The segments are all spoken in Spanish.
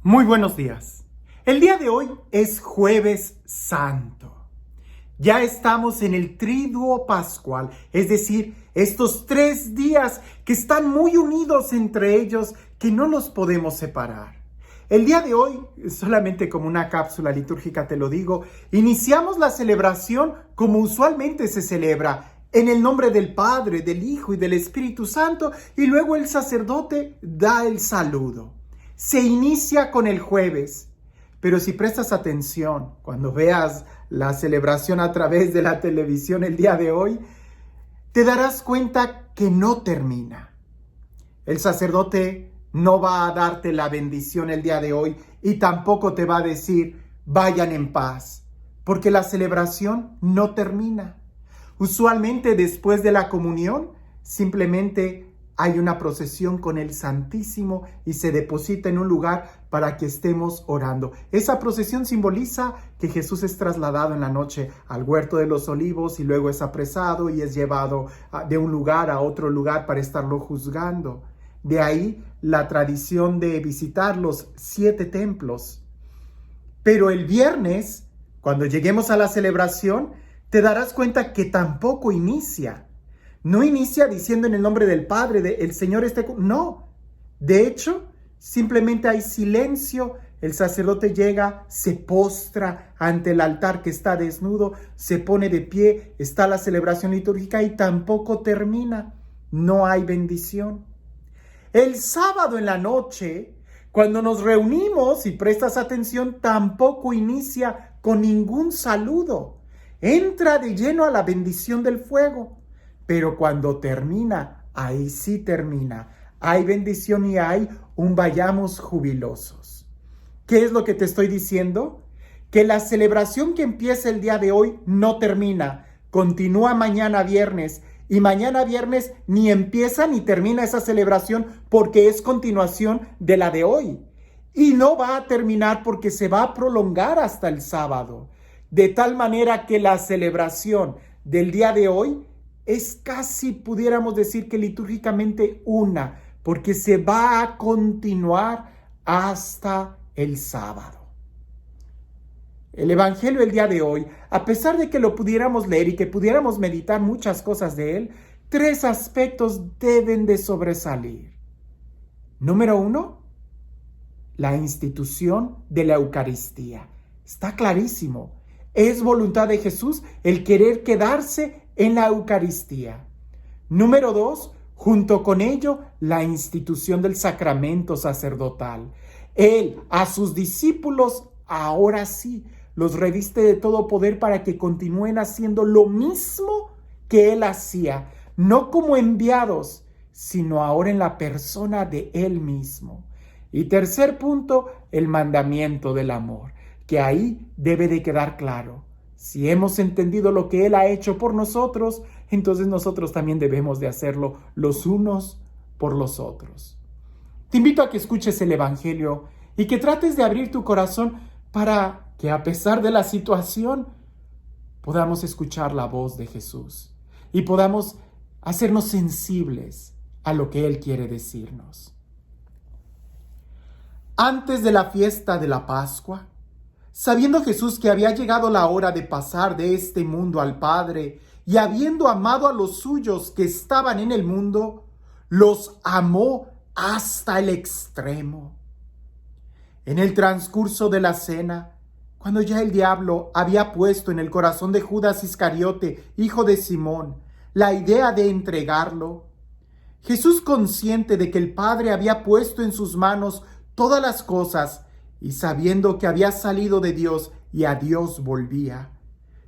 Muy buenos días. El día de hoy es Jueves Santo. Ya estamos en el Triduo Pascual, es decir, estos 3 días que están muy unidos entre ellos, que no los podemos separar. El día de hoy, solamente como una cápsula litúrgica te lo digo, iniciamos la celebración como usualmente se celebra, en el nombre del Padre, del Hijo y del Espíritu Santo, y luego el sacerdote da el saludo. Se inicia con el jueves, pero si prestas atención, cuando veas la celebración a través de la televisión el día de hoy, te darás cuenta que no termina. El sacerdote no va a darte la bendición el día de hoy y tampoco te va a decir, vayan en paz, porque la celebración no termina. Usualmente después de la comunión, simplemente hay una procesión con el Santísimo y se deposita en un lugar para que estemos orando. Esa procesión simboliza que Jesús es trasladado en la noche al huerto de los olivos y luego es apresado y es llevado de un lugar a otro lugar para estarlo juzgando. De ahí la tradición de visitar los 7 templos. Pero el viernes, cuando lleguemos a la celebración, te darás cuenta que tampoco inicia. No inicia diciendo en el nombre del Padre, el Señor esté con... No, de hecho, simplemente hay silencio. El sacerdote llega, se postra ante el altar que está desnudo, se pone de pie, está la celebración litúrgica y tampoco termina. No hay bendición. El sábado en la noche, cuando nos reunimos y prestas atención, tampoco inicia con ningún saludo. Entra de lleno a la bendición del fuego. Pero cuando termina, ahí sí termina. Hay bendición y hay un vayamos jubilosos. ¿Qué es lo que te estoy diciendo? Que la celebración que empieza el día de hoy no termina. Continúa mañana viernes. Y mañana viernes ni empieza ni termina esa celebración porque es continuación de la de hoy. Y no va a terminar porque se va a prolongar hasta el sábado. De tal manera que la celebración del día de hoy es casi, pudiéramos decir que litúrgicamente una, porque se va a continuar hasta el sábado. El Evangelio del día de hoy, a pesar de que lo pudiéramos leer y que pudiéramos meditar muchas cosas de él, 3 aspectos deben de sobresalir. Número 1, la institución de la Eucaristía. Está clarísimo. Es voluntad de Jesús el querer quedarse en la Eucaristía. Número 2, junto con ello, la institución del sacramento sacerdotal. Él a sus discípulos, ahora sí, los reviste de todo poder para que continúen haciendo lo mismo que él hacía, no como enviados, sino ahora en la persona de él mismo. Y tercer punto, el mandamiento del amor, que ahí debe de quedar claro. Si hemos entendido lo que él ha hecho por nosotros, entonces nosotros también debemos de hacerlo los unos por los otros. Te invito a que escuches el Evangelio y que trates de abrir tu corazón para que a pesar de la situación podamos escuchar la voz de Jesús y podamos hacernos sensibles a lo que él quiere decirnos. Antes de la fiesta de la Pascua, sabiendo Jesús que había llegado la hora de pasar de este mundo al Padre, y habiendo amado a los suyos que estaban en el mundo, los amó hasta el extremo. En el transcurso de la cena, cuando ya el diablo había puesto en el corazón de Judas Iscariote, hijo de Simón, la idea de entregarlo, Jesús, consciente de que el Padre había puesto en sus manos todas las cosas, y sabiendo que había salido de Dios y a Dios volvía,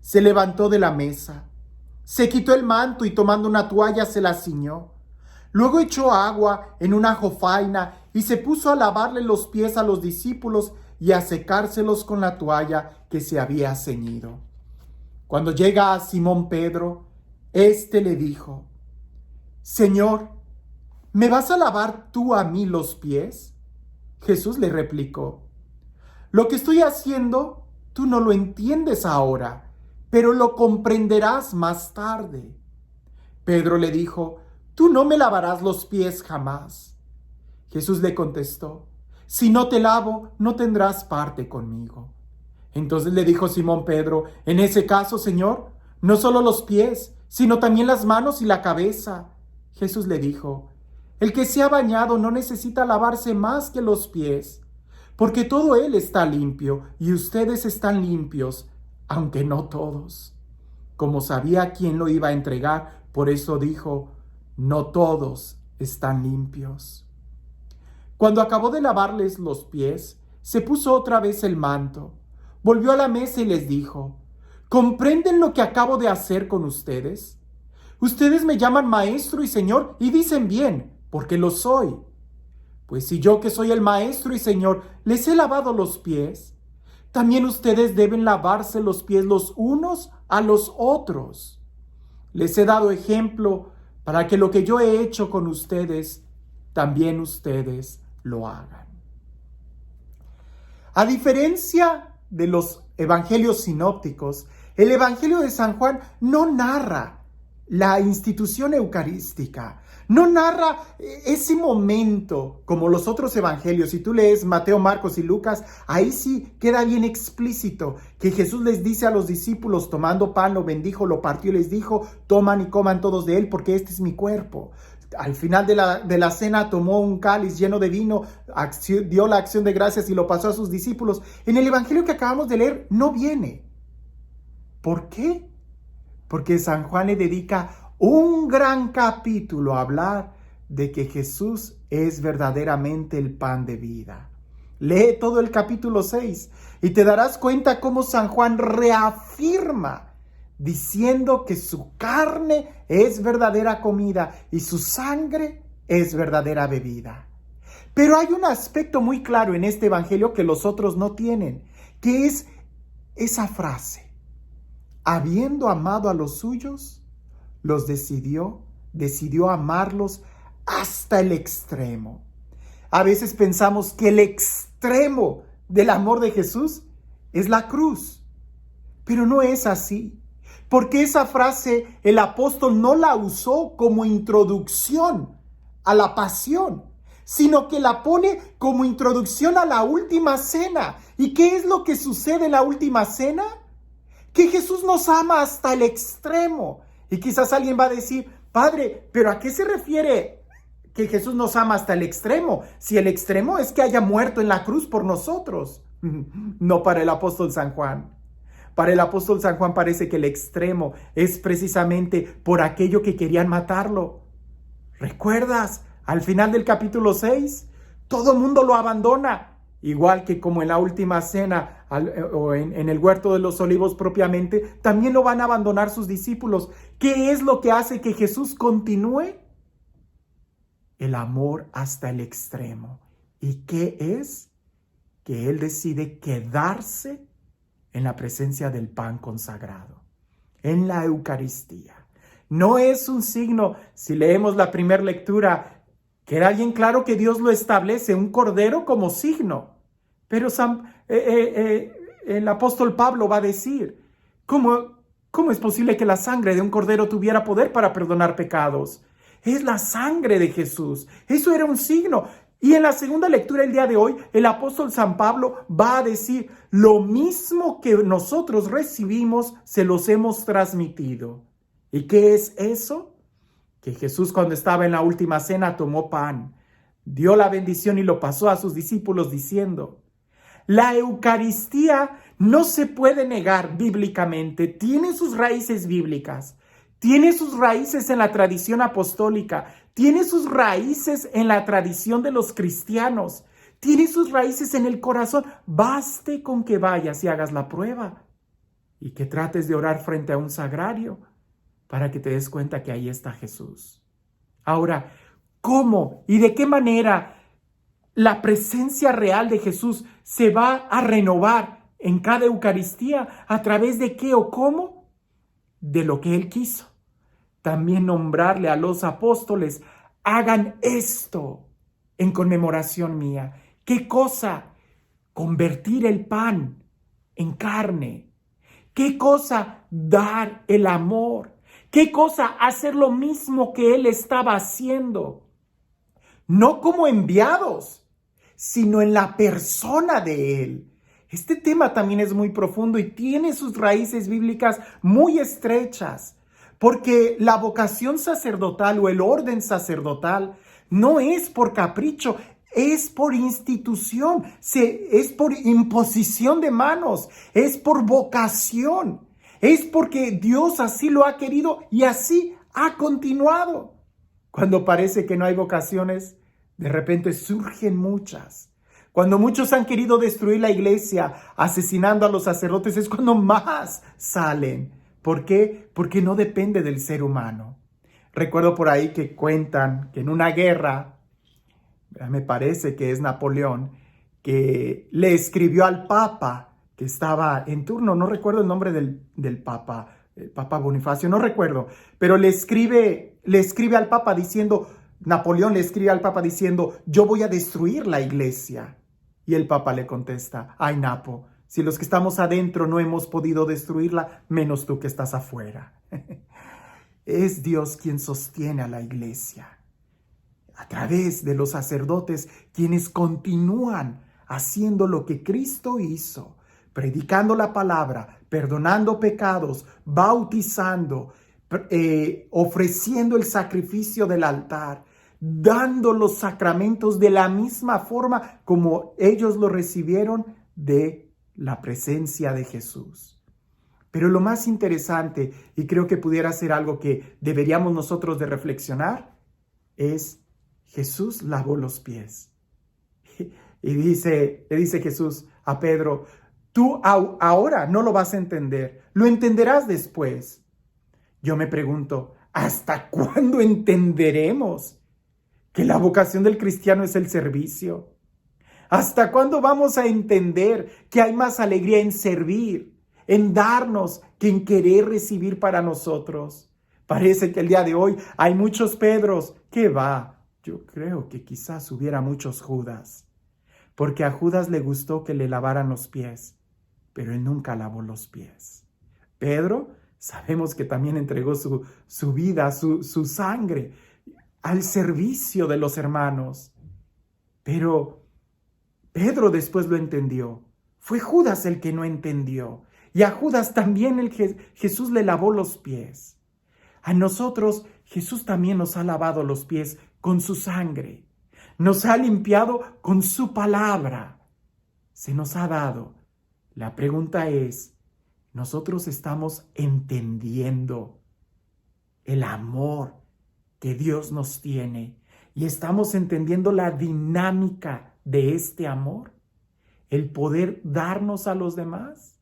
se levantó de la mesa, se quitó el manto y tomando una toalla se la ciñó. Luego echó agua en una jofaina y se puso a lavarle los pies a los discípulos y a secárselos con la toalla que se había ceñido. Cuando llega a Simón Pedro, éste le dijo: Señor, ¿me vas a lavar tú a mí los pies? Jesús le replicó: Lo que estoy haciendo, tú no lo entiendes ahora, pero lo comprenderás más tarde. Pedro le dijo: Tú no me lavarás los pies jamás. Jesús le contestó: Si no te lavo, no tendrás parte conmigo. Entonces le dijo Simón Pedro: en ese caso, Señor, no solo los pies, sino también las manos y la cabeza. Jesús le dijo: el que se ha bañado no necesita lavarse más que los pies, porque todo él está limpio, y ustedes están limpios, aunque no todos. Como sabía quién lo iba a entregar, por eso dijo: no todos están limpios. Cuando acabó de lavarles los pies, se puso otra vez el manto, volvió a la mesa y les dijo: ¿comprenden lo que acabo de hacer con ustedes? Ustedes me llaman maestro y señor y dicen bien, porque lo soy. Pues si yo, que soy el maestro y señor, les he lavado los pies, también ustedes deben lavarse los pies los unos a los otros. Les he dado ejemplo para que lo que yo he hecho con ustedes, también ustedes lo hagan. A diferencia de los evangelios sinópticos, el Evangelio de San Juan no narra la institución eucarística, no narra ese momento como los otros evangelios. Si tú lees Mateo, Marcos y Lucas, ahí sí queda bien explícito que Jesús les dice a los discípulos, tomando pan, lo bendijo, lo partió y les dijo: toman y coman todos de él, porque este es mi cuerpo. Al final de la cena tomó un cáliz lleno de vino, dio la acción de gracias y lo pasó a sus discípulos. En el evangelio que acabamos de leer no viene. ¿Por qué? Porque San Juan le dedica un gran capítulo a hablar de que Jesús es verdaderamente el pan de vida. Lee todo el capítulo 6 y te darás cuenta cómo San Juan reafirma diciendo que su carne es verdadera comida y su sangre es verdadera bebida. Pero hay un aspecto muy claro en este evangelio que los otros no tienen, que es esa frase: habiendo amado a los suyos, los decidió amarlos hasta el extremo. A veces pensamos que el extremo del amor de Jesús es la cruz, pero no es así. Porque esa frase el apóstol no la usó como introducción a la pasión, sino que la pone como introducción a la última cena. ¿Y qué es lo que sucede en la última cena? Que Jesús nos ama hasta el extremo. Y quizás alguien va a decir: Padre, ¿pero a qué se refiere que Jesús nos ama hasta el extremo? Si el extremo es que haya muerto en la cruz por nosotros. No para el apóstol San Juan. Para el apóstol San Juan parece que el extremo es precisamente por aquello que querían matarlo. ¿Recuerdas? Al final del capítulo 6, todo mundo lo abandona. Igual que como en la última cena o en el huerto de los olivos propiamente, también lo van a abandonar sus discípulos. ¿Qué es lo que hace que Jesús continúe? El amor hasta el extremo. ¿Y qué es? Que Él decide quedarse en la presencia del pan consagrado, en la Eucaristía. No es un signo, si leemos la primera lectura, queda bien claro que Dios lo establece, un cordero como signo. Pero el apóstol Pablo va a decir: ¿cómo es posible que la sangre de un cordero tuviera poder para perdonar pecados? Es la sangre de Jesús. Eso era un signo. Y en la segunda lectura el día de hoy, el apóstol San Pablo va a decir: lo mismo que nosotros recibimos, se los hemos transmitido. ¿Y qué es eso? Que Jesús, cuando estaba en la última cena, tomó pan, dio la bendición y lo pasó a sus discípulos diciendo: la Eucaristía no se puede negar bíblicamente, tiene sus raíces bíblicas, tiene sus raíces en la tradición apostólica, tiene sus raíces en la tradición de los cristianos, tiene sus raíces en el corazón. Baste con que vayas y hagas la prueba y que trates de orar frente a un sagrario para que te des cuenta que ahí está Jesús. Ahora, ¿cómo y de qué manera la presencia real de Jesús se va a renovar en cada Eucaristía? ¿A través de qué o cómo? De lo que Él quiso. También nombrarle a los apóstoles: hagan esto en conmemoración mía. ¿Qué cosa? Convertir el pan en carne. ¿Qué cosa? Dar el amor. ¿Qué cosa? Hacer lo mismo que Él estaba haciendo. No como enviados, sino en la persona de Él. Este tema también es muy profundo y tiene sus raíces bíblicas muy estrechas, porque la vocación sacerdotal o el orden sacerdotal no es por capricho, es por institución, es por imposición de manos, es por vocación, es porque Dios así lo ha querido y así ha continuado. Cuando parece que no hay vocaciones, de repente surgen muchas. Cuando muchos han querido destruir la iglesia, asesinando a los sacerdotes, es cuando más salen. ¿Por qué? Porque no depende del ser humano. Recuerdo por ahí que cuentan que en una guerra, me parece que es Napoleón, que le escribió al Papa que estaba en turno, no recuerdo el nombre del Papa, el Papa Bonifacio, no recuerdo, pero le escribe al Papa diciendo, Napoleón le escribe al Papa diciendo, yo voy a destruir la iglesia. Y el Papa le contesta, ay Napo, si los que estamos adentro no hemos podido destruirla, menos tú que estás afuera. Es Dios quien sostiene a la iglesia, a través de los sacerdotes, quienes continúan haciendo lo que Cristo hizo, predicando la palabra, perdonando pecados, bautizando, ofreciendo el sacrificio del altar, dando los sacramentos de la misma forma como ellos lo recibieron de la presencia de Jesús. Pero lo más interesante, y creo que pudiera ser algo que deberíamos nosotros de reflexionar, es Jesús lavó los pies. Y le dice Jesús a Pedro, tú ahora no lo vas a entender, lo entenderás después. Yo me pregunto, ¿hasta cuándo entenderemos que la vocación del cristiano es el servicio? ¿Hasta cuándo vamos a entender que hay más alegría en servir, en darnos, que en querer recibir para nosotros? Parece que el día de hoy hay muchos Pedros. ¿Qué va? Yo creo que quizás hubiera muchos Judas, porque a Judas le gustó que le lavaran los pies, pero él nunca lavó los pies. Pedro, sabemos que también entregó su vida, su sangre, al servicio de los hermanos. Pero Pedro después lo entendió. Fue Judas el que no entendió. Y a Judas también Jesús le lavó los pies. A nosotros Jesús también nos ha lavado los pies con su sangre. Nos ha limpiado con su palabra. Se nos ha dado. La pregunta es, ¿nosotros estamos entendiendo el amor que Dios nos tiene? ¿Y estamos entendiendo la dinámica de este amor? ¿El poder darnos a los demás?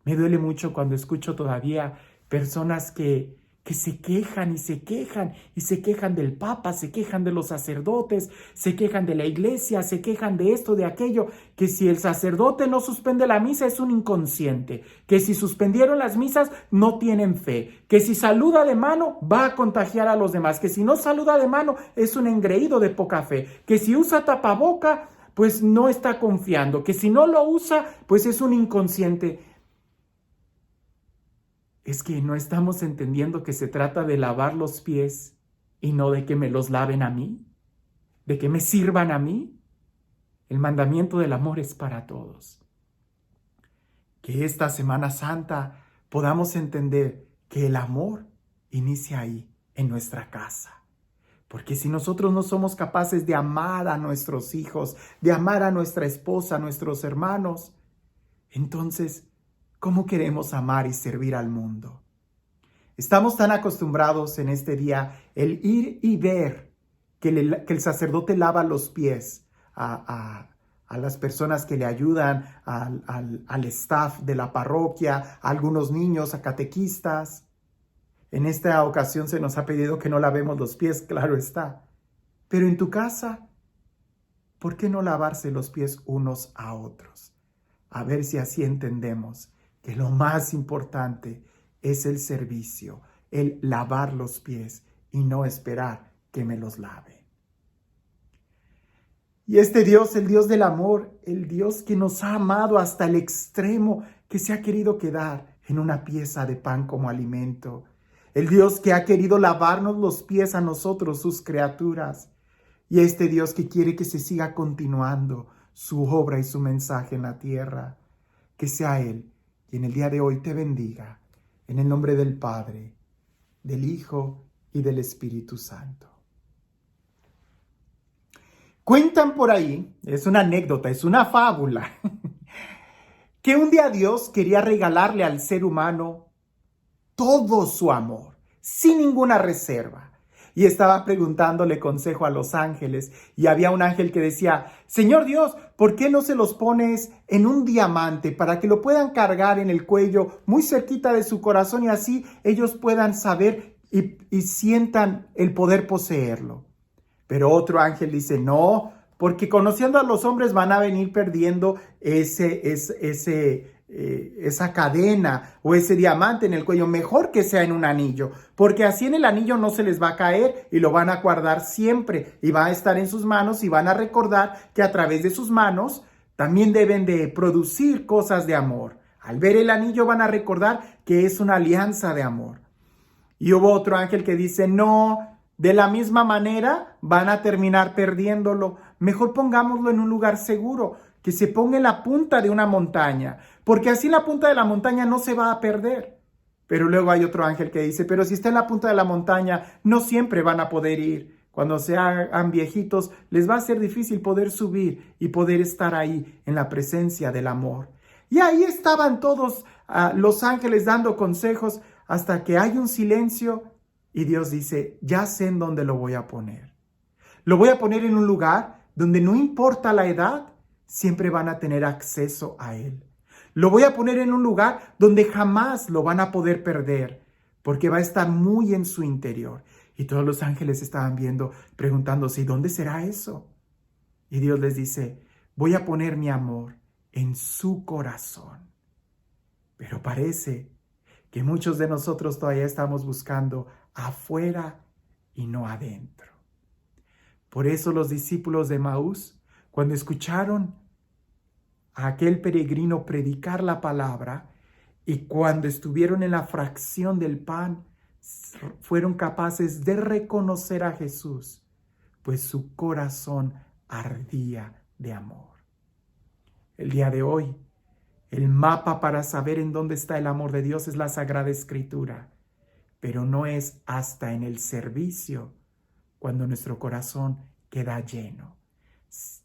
Me duele mucho cuando escucho todavía personas que se quejan y se quejan y se quejan del Papa, se quejan de los sacerdotes, se quejan de la iglesia, se quejan de esto, de aquello, que si el sacerdote no suspende la misa es un inconsciente, que si suspendieron las misas no tienen fe, que si saluda de mano va a contagiar a los demás, que si no saluda de mano es un engreído de poca fe, que si usa tapaboca pues no está confiando, que si no lo usa pues es un inconsciente. Es que no estamos entendiendo que se trata de lavar los pies y no de que me los laven a mí, de que me sirvan a mí. El mandamiento del amor es para todos. Que esta Semana Santa podamos entender que el amor inicia ahí, en nuestra casa. Porque si nosotros no somos capaces de amar a nuestros hijos, de amar a nuestra esposa, a nuestros hermanos, entonces, ¿cómo queremos amar y servir al mundo? Estamos tan acostumbrados en este día el ir y ver que el sacerdote lava los pies a las personas que le ayudan, al staff de la parroquia, a algunos niños, a catequistas. En esta ocasión se nos ha pedido que no lavemos los pies, claro está. Pero en tu casa, ¿por qué no lavarse los pies unos a otros? A ver si así entendemos que lo más importante es el servicio, el lavar los pies y no esperar que me los lave. Y este Dios, el Dios del amor, el Dios que nos ha amado hasta el extremo, que se ha querido quedar en una pieza de pan como alimento, el Dios que ha querido lavarnos los pies a nosotros, sus criaturas, y este Dios que quiere que se siga continuando su obra y su mensaje en la tierra. Que sea Él quien el día de hoy te bendiga, en el nombre del Padre, del Hijo y del Espíritu Santo. Cuentan por ahí, es una anécdota, es una fábula, que un día Dios quería regalarle al ser humano todo su amor, sin ninguna reserva. Y estaba preguntándole consejo a los ángeles, y había un ángel que decía: Señor Dios, ¿por qué no se los pones en un diamante para que lo puedan cargar en el cuello, muy cerquita de su corazón, y así ellos puedan saber y sientan el poder poseerlo? Pero otro ángel dice: no, porque conociendo a los hombres van a venir perdiendo esa cadena o ese diamante en el cuello. Mejor que sea en un anillo, porque así en el anillo no se les va a caer y lo van a guardar siempre y va a estar en sus manos, y van a recordar que a través de sus manos también deben de producir cosas de amor. Al ver el anillo van a recordar que es una alianza de amor. Y hubo otro ángel que dice: no, de la misma manera van a terminar perdiéndolo. Mejor pongámoslo en un lugar seguro, que se ponga en la punta de una montaña, porque así en la punta de la montaña no se va a perder. Pero luego hay otro ángel que dice: pero si está en la punta de la montaña, no siempre van a poder ir. Cuando sean viejitos, les va a ser difícil poder subir y poder estar ahí en la presencia del amor. Y ahí estaban todos los ángeles dando consejos, hasta que hay un silencio y Dios dice: ya sé en dónde lo voy a poner. Lo voy a poner en un lugar donde no importa la edad, siempre van a tener acceso a Él. Lo voy a poner en un lugar donde jamás lo van a poder perder, porque va a estar muy en su interior. Y todos los ángeles estaban viendo, preguntándose: ¿y dónde será eso? Y Dios les dice: voy a poner mi amor en su corazón. Pero parece que muchos de nosotros todavía estamos buscando afuera y no adentro. Por eso los discípulos de Emaús, cuando escucharon a aquel peregrino predicar la palabra, y cuando estuvieron en la fracción del pan, fueron capaces de reconocer a Jesús, pues su corazón ardía de amor. El día de hoy, el mapa para saber en dónde está el amor de Dios es la Sagrada Escritura, pero no es hasta en el servicio cuando nuestro corazón queda lleno.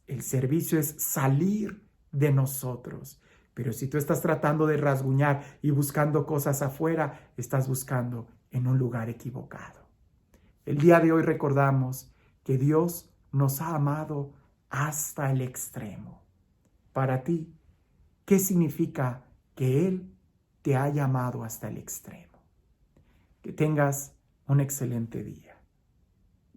El servicio es salir de nosotros. Pero si tú estás tratando de rasguñar y buscando cosas afuera, estás buscando en un lugar equivocado. El día de hoy recordamos que Dios nos ha amado hasta el extremo. Para ti, ¿qué significa que Él te haya amado hasta el extremo? Que tengas un excelente día.